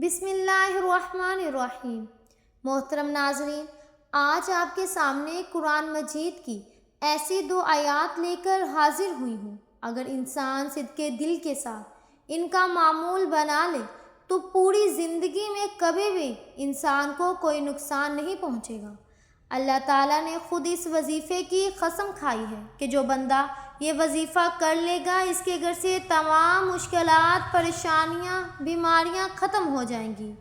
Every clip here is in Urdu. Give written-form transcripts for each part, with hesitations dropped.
بسم اللہ الرحمن الرحیم۔ محترم ناظرین، آج آپ کے سامنے قرآن مجید کی ایسی دو آیات لے کر حاضر ہوئی ہوں۔ اگر انسان صدق دل کے ساتھ ان کا معمول بنا لے تو پوری زندگی میں کبھی بھی انسان کو کوئی نقصان نہیں پہنچے گا۔ اللہ تعالیٰ نے خود اس وظیفے کی قسم کھائی ہے کہ جو بندہ یہ وظیفہ کر لے گا اس کے گھر سے تمام مشکلات، پریشانیاں، بیماریاں ختم ہو جائیں گی۔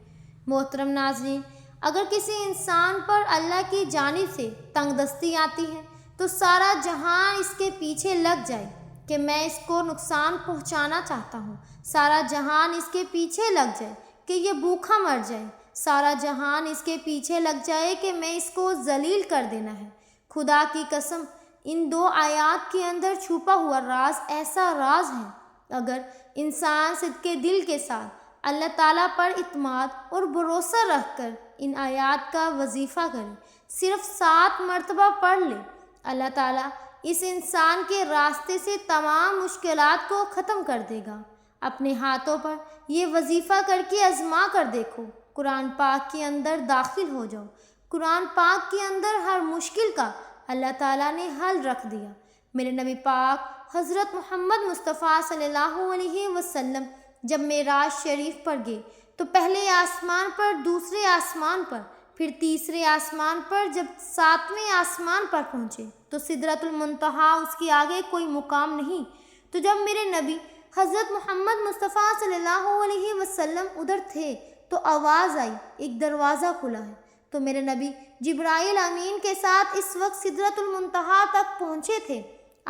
محترم ناظرین، اگر کسی انسان پر اللہ کی جانب سے تنگ دستی آتی ہے تو سارا جہان اس کے پیچھے لگ جائے کہ میں اس کو نقصان پہنچانا چاہتا ہوں، سارا جہان اس کے پیچھے لگ جائے کہ یہ بھوکا مر جائے، سارا جہان اس کے پیچھے لگ جائے کہ میں اس کو ذلیل کر دینا ہے۔ خدا کی قسم، ان دو آیات کے اندر چھپا ہوا راز ایسا راز ہے۔ اگر انسان صدق دل کے ساتھ اللہ تعالیٰ پر اعتماد اور بھروسہ رکھ کر ان آیات کا وظیفہ کرے، صرف 7 مرتبہ پڑھ لے، اللہ تعالیٰ اس انسان کے راستے سے تمام مشکلات کو ختم کر دے گا۔ اپنے ہاتھوں پر یہ وظیفہ کر کے آزما کر دیکھو۔ قرآن پاک کے اندر داخل ہو جاؤ۔ قرآن پاک کے اندر ہر مشکل کا اللہ تعالیٰ نے حل رکھ دیا۔ میرے نبی پاک حضرت محمد مصطفیٰ صلی اللہ علیہ وسلم جب معراج شریف پر گئے تو پہلے آسمان پر، دوسرے آسمان پر، پھر تیسرے آسمان پر، جب 7ویں آسمان پر پہنچے تو سدرۃ المنتہا اس کے آگے کوئی مقام نہیں۔ تو جب میرے نبی حضرت محمد مصطفیٰ صلی اللہ علیہ وسلم ادھر تھے تو آواز آئی، ایک دروازہ کھلا ہے۔ تو میرے نبی جبرائیل امین کے ساتھ اس وقت سدرۃ المنتہا تک پہنچے تھے۔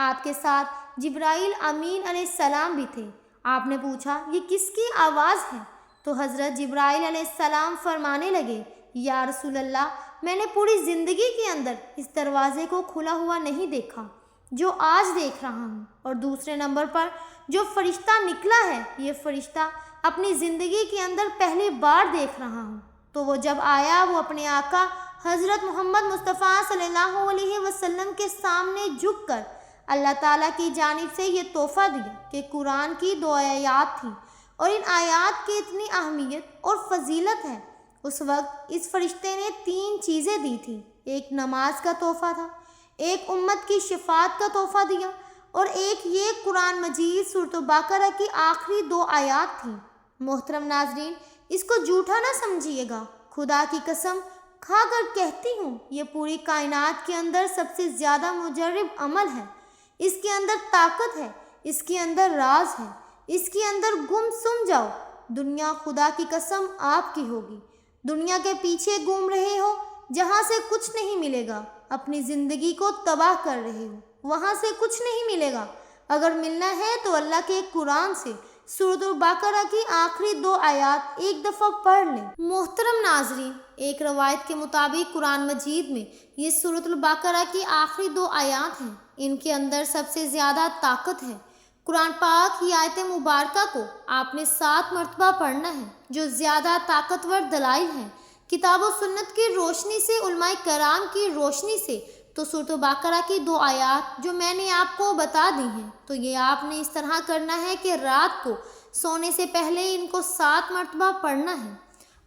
آپ کے ساتھ جبرائیل امین علیہ السلام بھی تھے۔ آپ نے پوچھا، یہ کس کی آواز ہے؟ تو حضرت جبرائیل علیہ السلام فرمانے لگے، یا رسول اللہ، میں نے پوری زندگی کے اندر اس دروازے کو کھلا ہوا نہیں دیکھا جو آج دیکھ رہا ہوں، اور دوسرے نمبر پر جو فرشتہ نکلا ہے، یہ فرشتہ اپنی زندگی کے اندر پہلی بار دیکھ رہا ہوں۔ تو وہ جب آیا، وہ اپنے آقا حضرت محمد مصطفیٰ صلی اللہ علیہ وسلم کے سامنے جھک کر اللہ تعالیٰ کی جانب سے یہ تحفہ دیا کہ قرآن کی 2 آیات تھیں، اور ان آیات کی اتنی اہمیت اور فضیلت ہے۔ اس وقت اس فرشتے نے 3 چیزیں دی تھیں۔ ایک نماز کا تحفہ تھا، ایک امت کی شفاعت کا تحفہ دیا، اور ایک یہ قرآن مجید سورۃ بقرہ کی آخری 2 آیات تھیں۔ محترم ناظرین، اس کو جھوٹا نہ سمجھیے گا، خدا کی قسم کھا کر کہتی ہوں، یہ پوری کائنات کے اندر سب سے زیادہ مجرب عمل ہے۔ اس کے اندر طاقت ہے، اس کے اندر راز ہے، اس کے اندر گم سم جاؤ، دنیا خدا کی قسم آپ کی ہوگی۔ دنیا کے پیچھے گھوم رہے ہو جہاں سے کچھ نہیں ملے گا، اپنی زندگی کو تباہ کر رہے ہو، وہاں سے کچھ نہیں ملے گا۔ اگر ملنا ہے تو اللہ کے قرآن سے سورۃ البقرہ کی آخری 2 آیات ایک دفعہ پڑھ لیں۔ محترم ناظرین، ایک روایت کے مطابق قرآن مجید میں یہ سورۃ البقرہ کی آخری 2 آیات ہیں، ان کے اندر سب سے زیادہ طاقت ہے۔ قرآن پاک کی آیت مبارکہ کو آپ نے 7 مرتبہ پڑھنا ہے، جو زیادہ طاقتور دلائل ہیں کتاب و سنت کی روشنی سے، علماء کرام کی روشنی سے۔ تو سورۃ بقرہ کی 2 آیات جو میں نے آپ کو بتا دی ہیں، تو یہ آپ نے اس طرح کرنا ہے کہ رات کو سونے سے پہلے ان کو 7 مرتبہ پڑھنا ہے۔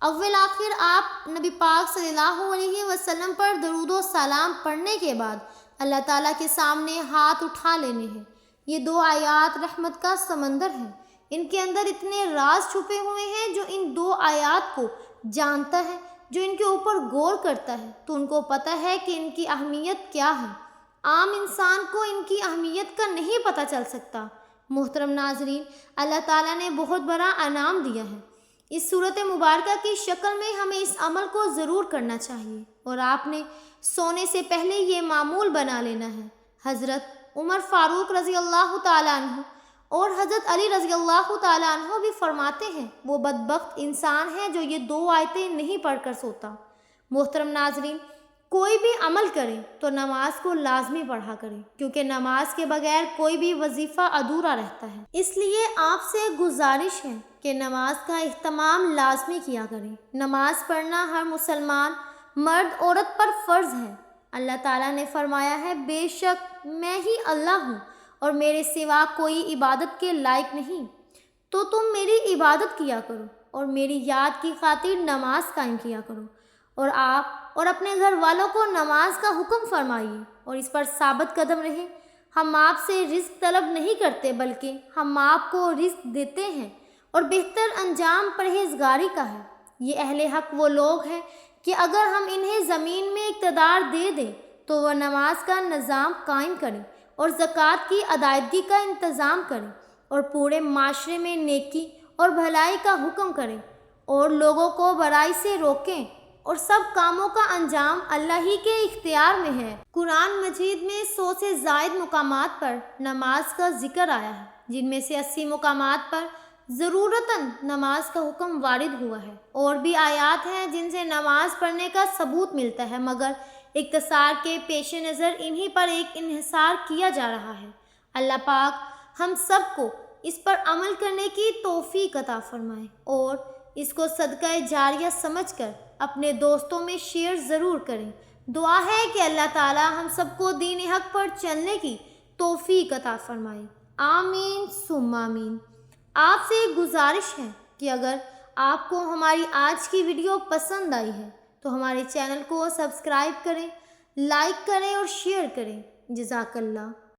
اول آخر آپ نبی پاک صلی اللہ علیہ وسلم پر درود و سلام پڑھنے کے بعد اللہ تعالیٰ کے سامنے ہاتھ اٹھا لینے ہیں۔ یہ 2 آیات رحمت کا سمندر ہیں، ان کے اندر اتنے راز چھپے ہوئے ہیں۔ جو ان 2 آیات کو جانتا ہے، جو ان کے اوپر غور کرتا ہے، تو ان کو پتہ ہے کہ ان کی اہمیت کیا ہے۔ عام انسان کو ان کی اہمیت کا نہیں پتہ چل سکتا۔ محترم ناظرین، اللہ تعالیٰ نے بہت بڑا انعام دیا ہے۔ اس صورت مبارکہ کی شکل میں ہمیں اس عمل کو ضرور کرنا چاہیے، اور آپ نے سونے سے پہلے یہ معمول بنا لینا ہے۔ حضرت عمر فاروق رضی اللہ تعالیٰ عنہ اور حضرت علی رضی اللہ تعالیٰ عنہ بھی فرماتے ہیں، وہ بدبخت انسان ہے جو یہ 2 آیتیں نہیں پڑھ کر سوتا۔ محترم ناظرین، کوئی بھی عمل کرے تو نماز کو لازمی پڑھا کرے، کیونکہ نماز کے بغیر کوئی بھی وظیفہ ادھورا رہتا ہے۔ اس لیے آپ سے گزارش ہے کہ نماز کا اہتمام لازمی کیا کریں۔ نماز پڑھنا ہر مسلمان مرد عورت پر فرض ہے۔ اللہ تعالیٰ نے فرمایا ہے، بے شک میں ہی اللہ ہوں اور میرے سوا کوئی عبادت کے لائق نہیں، تو تم میری عبادت کیا کرو۔ اور میری یاد کی خاطر نماز قائم کیا کرو، اور آپ اور اپنے گھر والوں کو نماز کا حکم فرمائیے اور اس پر ثابت قدم رہیں۔ ہم آپ سے رزق طلب نہیں کرتے بلکہ ہم آپ کو رزق دیتے ہیں، اور بہتر انجام پرہیزگاری کا ہے۔ یہ اہل حق وہ لوگ ہیں کہ اگر ہم انہیں زمین میں اقتدار دے دیں تو وہ نماز کا نظام قائم کریں اور زکوٰۃ کی ادائیگی کا انتظام کریں اور پورے معاشرے میں نیکی اور بھلائی کا حکم کریں اور لوگوں کو برائی سے روکیں، اور سب کاموں کا انجام اللہ ہی کے اختیار میں ہے۔ قرآن مجید میں 100 سے زائد مقامات پر نماز کا ذکر آیا ہے، جن میں سے 80 مقامات پر ضرورتاً نماز کا حکم وارد ہوا ہے۔ اور بھی آیات ہیں جن سے نماز پڑھنے کا ثبوت ملتا ہے، مگر اختصار کے پیش نظر انہی پر ایک انحصار کیا جا رہا ہے۔ اللہ پاک ہم سب کو اس پر عمل کرنے کی توفیق عطا فرمائے اور اس کو صدقہ جاریہ سمجھ کر اپنے دوستوں میں شیئر ضرور کریں۔ دعا ہے کہ اللہ تعالی ہم سب کو دین حق پر چلنے کی توفیق عطا فرمائے۔ آمین ثم آمین۔ آپ سے ایک گزارش ہے کہ اگر آپ کو ہماری آج کی ویڈیو پسند آئی ہے تو ہمارے چینل کو سبسکرائب کریں، لائک کریں اور شیئر کریں۔ جزاک اللہ۔